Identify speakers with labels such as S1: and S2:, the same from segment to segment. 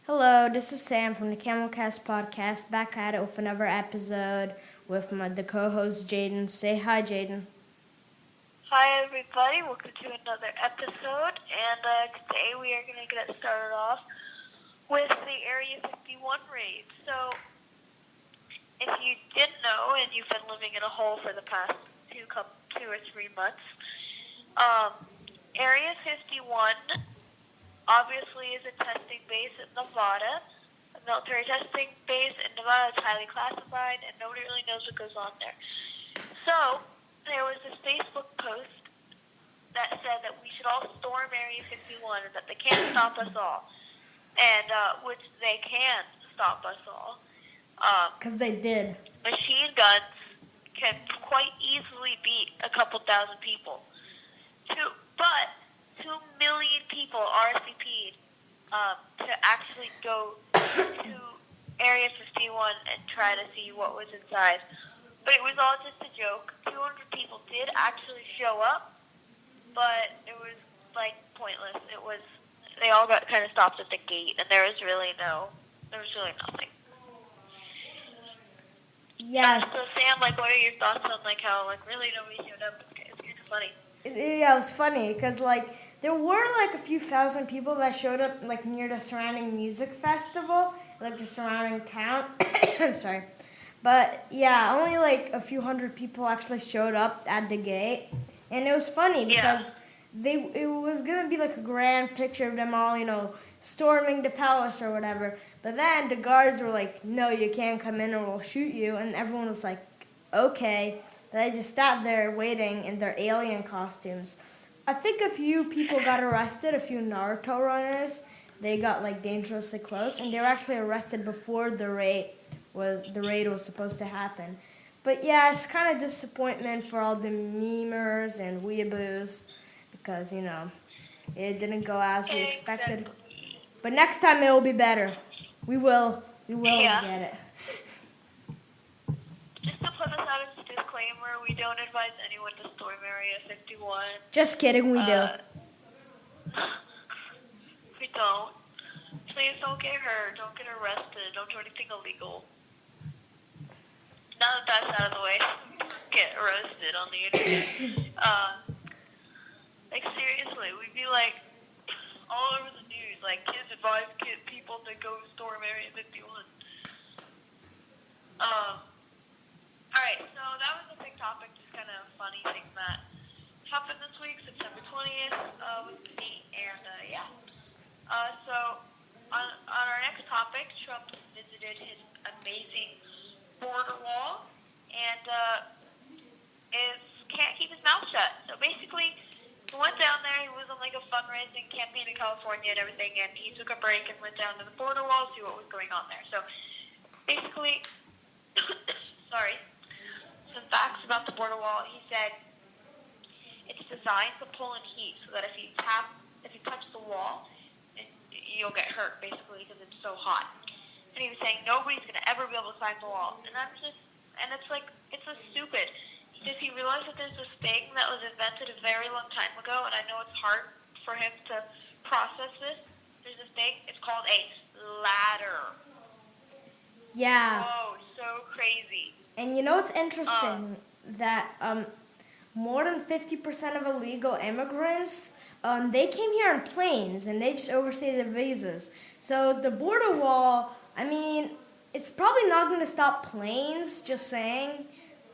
S1: Hello, this is Sam from the CamelCast podcast, back at it with another episode with the co-host Jaden. Say hi, Jaden.
S2: Hi everybody, welcome to another episode, and today we are going to get it started off with the Area 51 raid. So, if you didn't know, and you've been living in a hole for the past 2 or 3 months, Area 51 obviously is a testing base in Nevada, a military testing base in Nevada. It's highly classified, and nobody really knows what goes on there. So, there was this Facebook post that said that we should all storm Area 51 and that they can't stop us all. And, which they can stop us all.
S1: Because they did.
S2: Machine guns can quite easily beat a couple thousand people. But 2 million people RSVP'd to actually go to Area 51 and try to see what was inside. But it was all just a joke. 200 people did actually show up, but it was pointless. They all got kind of stopped at the gate, and there was really nothing.
S1: Yeah.
S2: So Sam, what are your thoughts on how really nobody showed up? It's kind of funny.
S1: Yeah, it was funny because there were a few thousand people that showed up near the surrounding music festival, the surrounding town. I'm sorry. But yeah, only a few hundred people actually showed up at the gate, and it was funny because it was gonna be a grand picture of them all, storming the palace or whatever. But then the guards were like, "No, you can't come in, or we'll shoot you." And everyone was like, "Okay." And they just sat there waiting in their alien costumes. I think a few people got arrested, a few Naruto runners. They got dangerously close, and they were actually arrested before the raid was supposed to happen. But yeah, it's kind of disappointment for all the memers and weeaboos because it didn't go as we expected. But next time it will be better. We will get it.
S2: Just to put us out as a disclaimer, we don't advise anyone to storm Area 51.
S1: Just kidding, we do.
S2: We don't. Please don't get hurt. Don't get arrested. Don't do anything illegal. Now that that's out of the way, get arrested on the internet. Seriously, we'd be all over the news. Kids advise people to go storm Area 51. Alright, so that was a big topic, just kind of funny thing that happened this week, September 20th, with me, and so on our next topic, Trump visited his amazing border wall, and can't keep his mouth shut. So basically, he went down there, he was on a fundraising campaign in California and everything, and he took a break and went down to the border wall to see what was going on there. So basically, sorry, some facts about the border wall. He said it's designed to pull in heat so that if you touch the wall, you'll get hurt, basically, because it's so hot. And he was saying nobody's going to ever be able to climb the wall. And it's so stupid. Does he realize that there's this thing that was invented a very long time ago, and I know it's hard for him to process this? There's this thing, it's called a ladder.
S1: Yeah.
S2: Oh, so crazy.
S1: And it's interesting that more than 50% of illegal immigrants, they came here on planes, and they just overstayed their visas. So the border wall, it's probably not going to stop planes, just saying.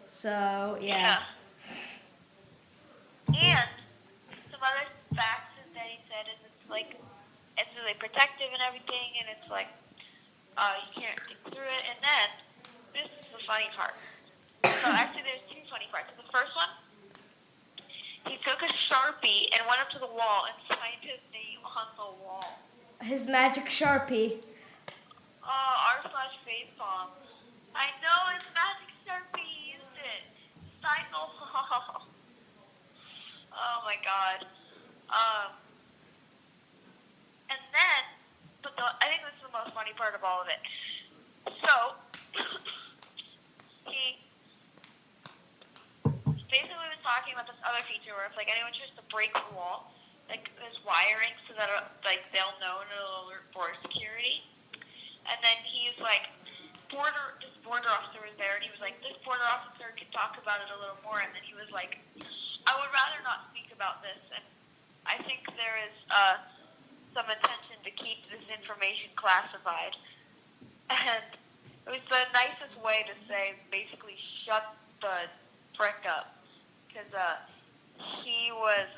S1: So, yeah.
S2: And some other facts that he said is it's really protective and everything, and it's you can't dig through it. And then, this is the funny part. So actually, there's two funny parts. The first one, he took a Sharpie and went up to the wall and signed his name on the wall.
S1: His magic Sharpie.
S2: r/facepalm. I know it's magic Sharpie. He used it. Sign the wall. Oh my god. And then, I think this is the most funny part of all of it. So, he basically was talking about this other feature where if anyone tries to break the wall, there's wiring so that they'll know and it'll alert border security. was like, this border officer was there, and he was like, this border officer could talk about it a little more, and then he was like, I would rather not speak about this, and I think there is some intention to keep this information classified. And it was the nicest way to say, basically, shut the frick up. Because he was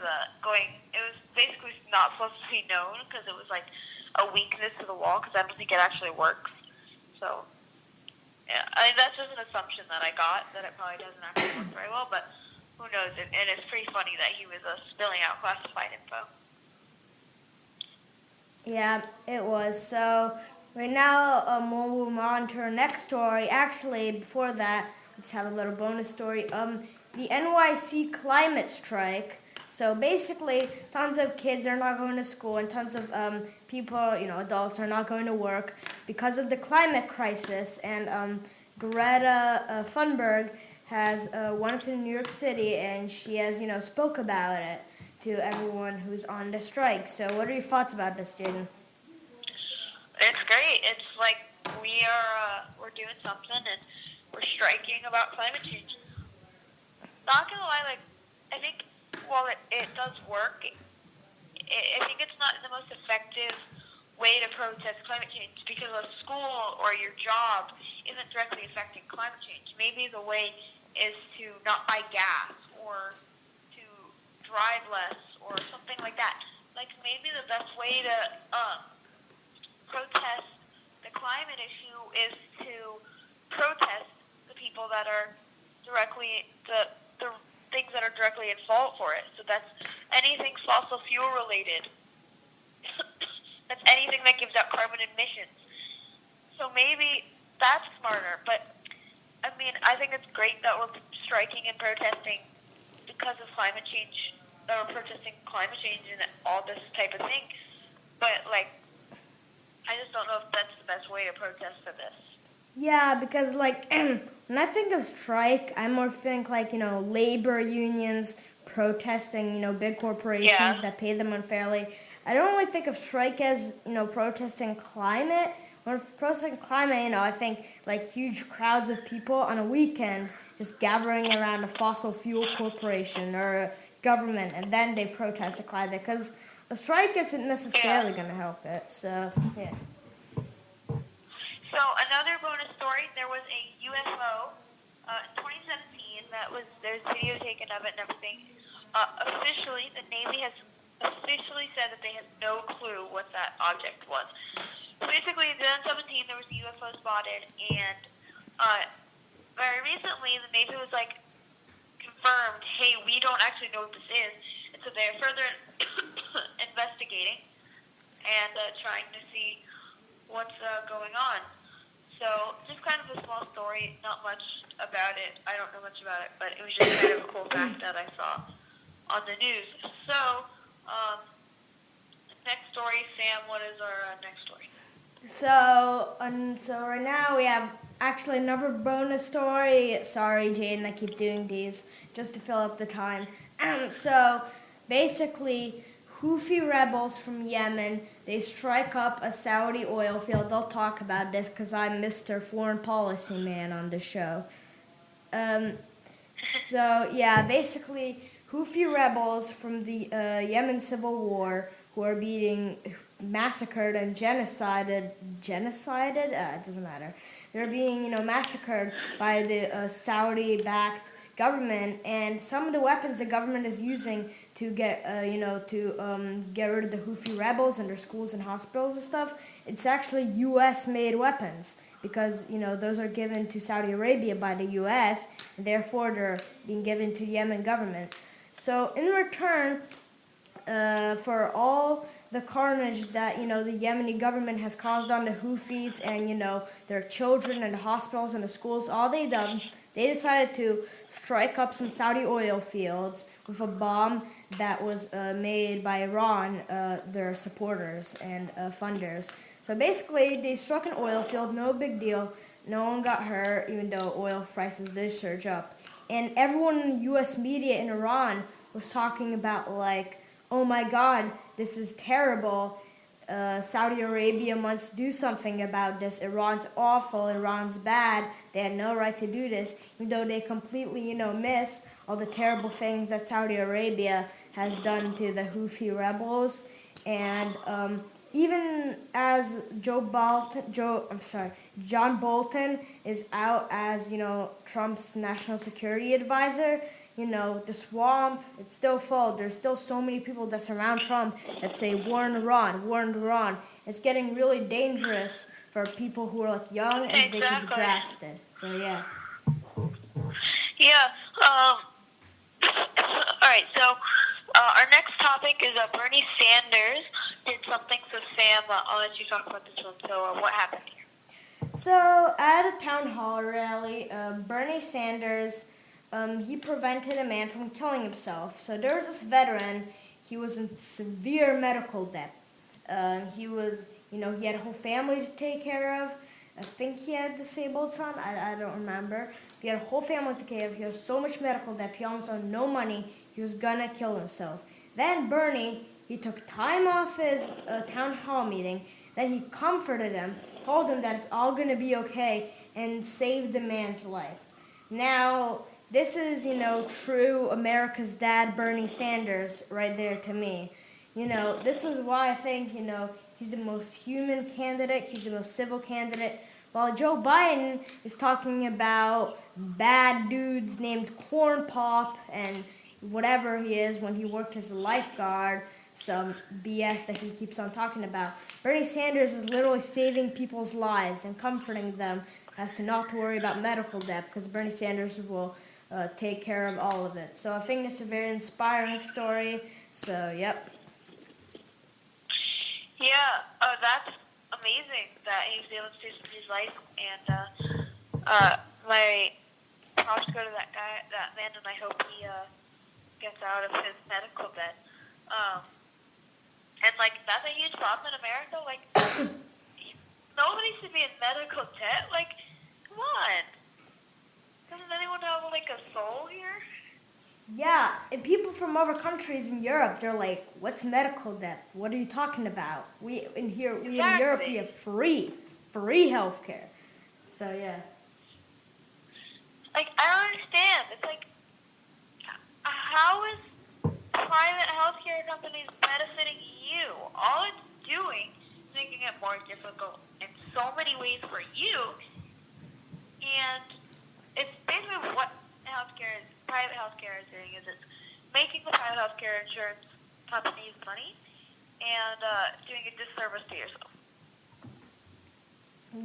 S2: it was basically not supposed to be known, because it was like a weakness to the wall, because I don't think it actually works. So, yeah, that's just an assumption that I got, that it probably doesn't actually work very well, but who knows? And it's pretty funny that he was spilling out classified info.
S1: Yeah, it was. So right now, we'll move on to our next story. Actually, before that, let's have a little bonus story. The NYC climate strike. So basically, tons of kids are not going to school, and tons of people, adults, are not going to work because of the climate crisis. And Greta Thunberg has went to New York City, and she has, spoke about it to everyone who's on the strike. So what are your thoughts about this, Jaden?
S2: It's great. It's like we're doing something, and we're striking about climate change. Not gonna lie, I think while it does work, I think it's not the most effective way to protest climate change, because a school or your job isn't directly affecting climate change. Maybe the way is to not buy gas, or to drive less, or something like that. Like, maybe the best way to protest the climate issue is to protest the people that are directly the things that are directly in fault for it. So that's anything fossil fuel related. That's anything that gives out carbon emissions. So maybe that's smarter. But I mean, I think it's great that we're striking and protesting because of climate change. That we're protesting climate change and all this type of thing. But I just don't know if that's the best way to protest for this.
S1: Yeah, because when I think of strike, I more think labor unions protesting, big corporations that pay them unfairly. I don't really think of strike as, protesting climate. When protesting climate, I think huge crowds of people on a weekend just gathering around a fossil fuel corporation or a government, and then they protest the climate, because a strike isn't necessarily going to help it. So, yeah.
S2: So another bonus story, there was a UFO in 2017 there's video taken of it and everything. Officially, the Navy has officially said that they have no clue what that object was. So basically, in 2017, there was a UFO spotted, and very recently, the Navy was confirmed, hey, we don't actually know what this is, and so they're further investigating and trying to see what's going on. So, just kind of a small story, not much about it. I don't know much about it, but it was just kind of a cool fact that I saw on the news. So, next story, Sam, what is our next story?
S1: So right now we have actually another bonus story. Sorry, Jaden, I keep doing these just to fill up the time. So, basically, Houthi rebels from Yemen, they strike up a Saudi oil field. They'll talk about this because I'm Mr. Foreign Policy Man on the show. So, yeah, basically, Houthi rebels from the Yemen civil war who are being massacred and genocided? It doesn't matter. They're being, massacred by the Saudi-backed government, and some of the weapons the government is using to get rid of the Houthi rebels and their schools and hospitals and stuff, it's actually U.S.-made weapons, because those are given to Saudi Arabia by the U.S. and therefore they're being given to the Yemen government. So in return for all the carnage that the Yemeni government has caused on the Houthis and their children and the hospitals and the schools, all they done, they decided to strike up some Saudi oil fields with a bomb that was made by Iran, their supporters and funders. So basically, they struck an oil field, no big deal. No one got hurt, even though oil prices did surge up. And everyone in the U.S. media in Iran was talking about oh my God, this is terrible. Saudi Arabia must do something about this. Iran's awful. Iran's bad. They had no right to do this, even though they completely, miss all the terrible things that Saudi Arabia has done to the Houthi rebels. And even as John Bolton is out as, Trump's national security advisor, the swamp, it's still full. There's still so many people that surround Trump that say, warn Iran, warn Iran. It's getting really dangerous for people who are young and they could be drafted. So, yeah.
S2: Yeah. All right, so our next topic is Bernie Sanders did something. So, Sam, I'll let you talk about this one. So, what happened here?
S1: So, at a town hall rally, Bernie Sanders, he prevented a man from killing himself. So, there was this veteran. He was in severe medical debt. He was, he had a whole family to take care of. I think he had a disabled son. I don't remember. He had a whole family to take care of. He had so much medical debt. He almost had no money. He was gonna kill himself. Then Bernie, he took time off his town hall meeting. Then he comforted him, told him that it's all gonna be okay, and saved the man's life. Now, this is, true America's dad, Bernie Sanders, right there to me. This is why I think, he's the most human candidate. He's the most civil candidate. While Joe Biden is talking about bad dudes named Corn Pop and whatever he is when he worked as a lifeguard, some BS that he keeps on talking about. Bernie Sanders is literally saving people's lives and comforting them as to not to worry about medical debt because Bernie Sanders will take care of all of it. So I think it's a very inspiring story. So, yep.
S2: Yeah, that's amazing that he was able to save somebody's life, and my props go to that guy, that man, and I hope he gets out of his medical debt. And that's a huge problem in America. Nobody should be in medical debt. Come on, doesn't anyone have a soul here?
S1: Yeah, and people from other countries in Europe, they're like, what's medical debt? What are you talking about? We in Europe, we have free healthcare. So, yeah.
S2: I don't understand. It's how is private healthcare companies benefiting you? All it's doing is making it more difficult in so many ways for you, and it's basically what private healthcare is doing is it's making the private healthcare insurance companies money and doing a disservice to yourself.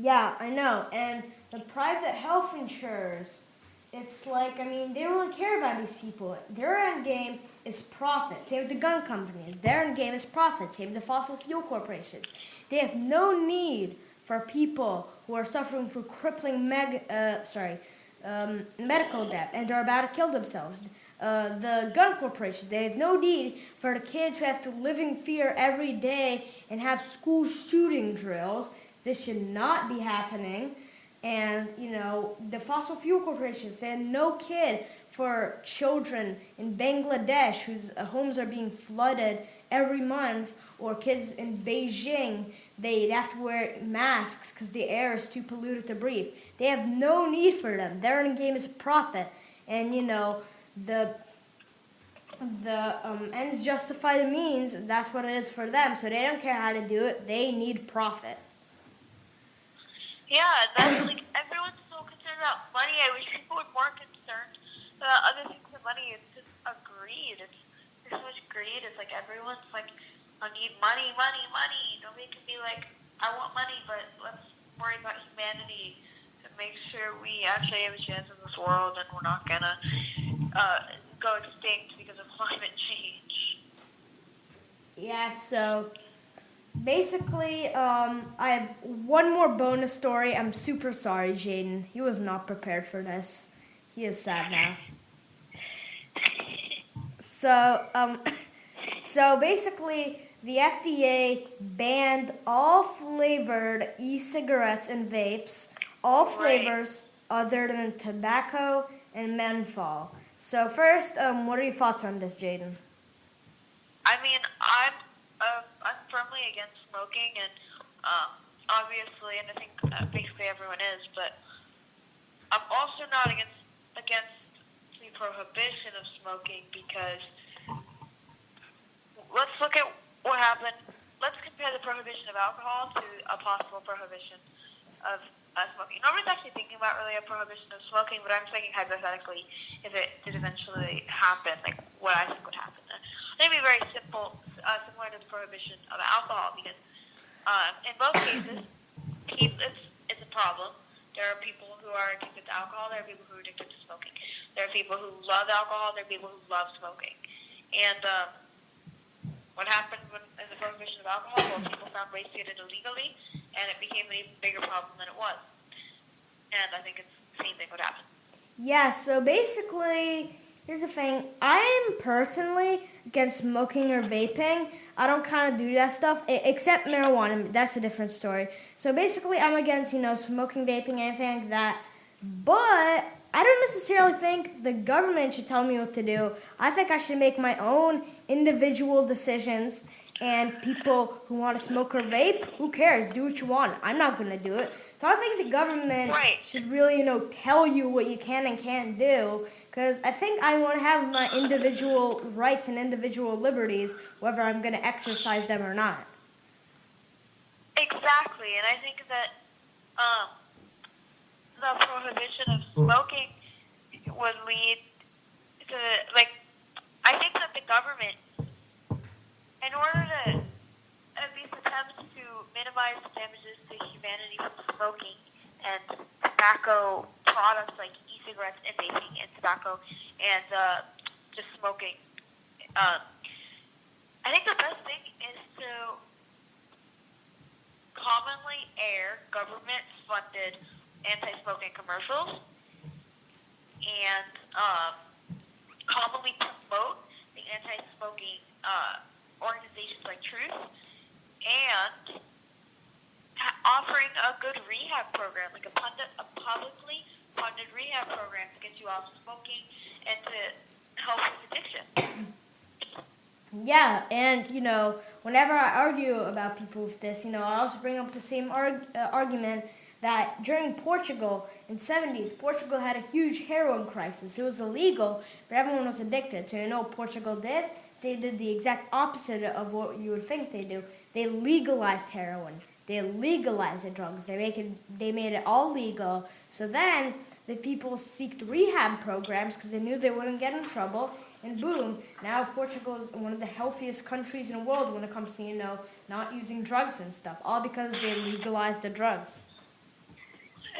S1: Yeah, I know. And the private health insurers, it's they don't really care about these people. Their end game is profit. Same with the gun companies. Their end game is profit. Same with the fossil fuel corporations. They have no need for people who are suffering from crippling medical debt and they're about to kill themselves. The gun corporations, they have no need for the kids who have to live in fear every day and have school shooting drills. This should not be happening. And, the fossil fuel corporations, they have no kid for children in Bangladesh whose homes are being flooded every month, or kids in Beijing, they have to wear masks because the air is too polluted to breathe. They have no need for them. Their end game is profit. And, the ends justify the means. That's what it is for them. So they don't care how to do it. They need profit.
S2: Yeah, that's everyone's so concerned about money. I wish people were more concerned about other things than money. It's just a greed. There's so much greed. It's everyone's I need money, money, money. Nobody can be I want money, but let's worry about humanity to make sure we actually have a chance in this world and we're not gonna go extinct because of climate change.
S1: Yeah, so basically, I have one more bonus story. I'm super sorry, Jaden. He was not prepared for this. He is sad now. So basically, the FDA banned all flavored e-cigarettes and vapes, all flavors other than tobacco and menthol. So first, what are your thoughts on this, Jaden?
S2: I mean, I'm firmly against smoking, and obviously, and I think basically everyone is, but I'm also not against the prohibition of smoking because let's look at what happened. Let's compare the prohibition of alcohol to a possible prohibition of smoking. Nobody's actually thinking about really a prohibition of smoking, but I'm thinking hypothetically if it did eventually happen, like what I think would happen. I think it'd be very simple, similar to the prohibition of alcohol, because in both cases, it's a problem. There are people who are addicted to alcohol. There are people who are addicted to smoking. There are people who love alcohol. There are people who love smoking. And what happened in the prohibition of alcohol? Well, people found ways to get it illegally, and it became an even bigger problem than it was. And I think it's the same thing would happen.
S1: Yeah, so basically, here's the thing. I am personally against smoking or vaping. I don't kind of do that stuff, except marijuana. That's a different story. So basically, I'm against, smoking, vaping, anything like that. But I don't necessarily think the government should tell me what to do. I think I should make my own individual decisions. And people who want to smoke or vape, who cares? Do what you want. I'm not going to do it. So I think the government should really, tell you what you can and can't do. Because I think I want to have my individual rights and individual liberties, whether I'm going to exercise them or not.
S2: Exactly. And I think that the prohibition of smoking would lead to, I think that the government, in order to at least attempt to minimize the damages to humanity from smoking and tobacco products like e-cigarettes and vaping and tobacco and just smoking, I think the best thing is to commonly air government-funded anti-smoking commercials and commonly promote the anti-smoking organizations like Truth, and offering a good rehab program, like a publicly funded rehab program to get you off smoking and to help with addiction.
S1: Yeah, and, whenever I argue about people with this, I also bring up the same argument that during Portugal in the 70s, Portugal had a huge heroin crisis. It was illegal, but everyone was addicted. So what Portugal did? They did the exact opposite of what you would think they do. They legalized heroin. They legalized the drugs. They made it all legal. So then the people seeked rehab programs because they knew they wouldn't get in trouble. And boom, now Portugal is one of the healthiest countries in the world when it comes to, not using drugs and stuff. All because they legalized the drugs.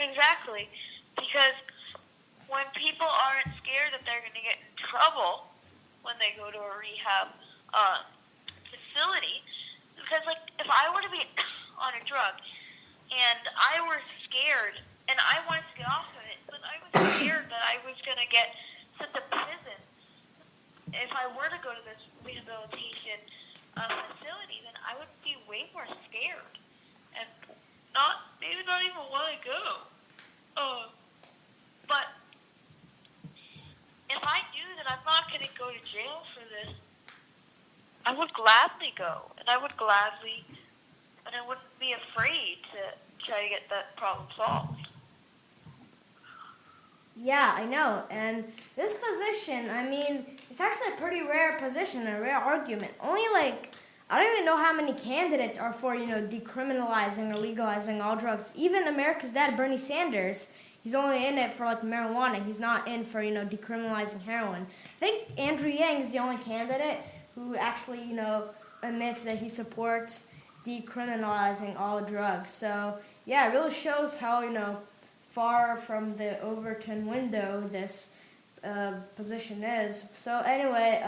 S2: Exactly. Because when people aren't scared that they're going to get in trouble when they go to a rehab facility, because if I were to be on a drug and I were scared and I wanted to get off of it, but I was scared that I was going to get sent to prison if I were to go to this rehabilitation facility, then I would be way more scared and maybe not even want to go. But if I knew that I'm not going to go to jail for this, I would gladly go, and I wouldn't be afraid to try to get that problem solved.
S1: Yeah, I know. And this position, it's actually a pretty rare position, a rare argument. Only I don't even know how many candidates are for, decriminalizing or legalizing all drugs. Even America's dad, Bernie Sanders, he's only in it for marijuana. He's not in for, decriminalizing heroin. I think Andrew Yang is the only candidate who actually, admits that he supports decriminalizing all drugs. So, yeah, it really shows how, far from the Overton window this position is. So anyway,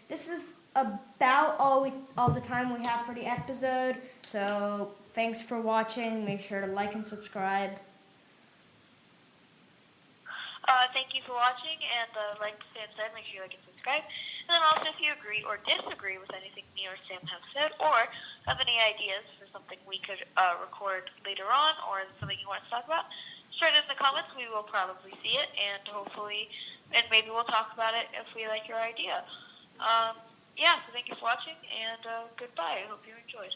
S1: this is about all the time we have for the episode. So thanks for watching. Make sure to like and subscribe.
S2: Thank you for watching, and like Sam said, make sure you like and subscribe. And then also, if you agree or disagree with anything me or Sam have said, or have any ideas for something we could record later on, or something you want to talk about, share it in the comments. We will probably see it, and hopefully, and maybe we'll talk about it if we like your idea. So thank you for watching, and goodbye. I hope you enjoyed.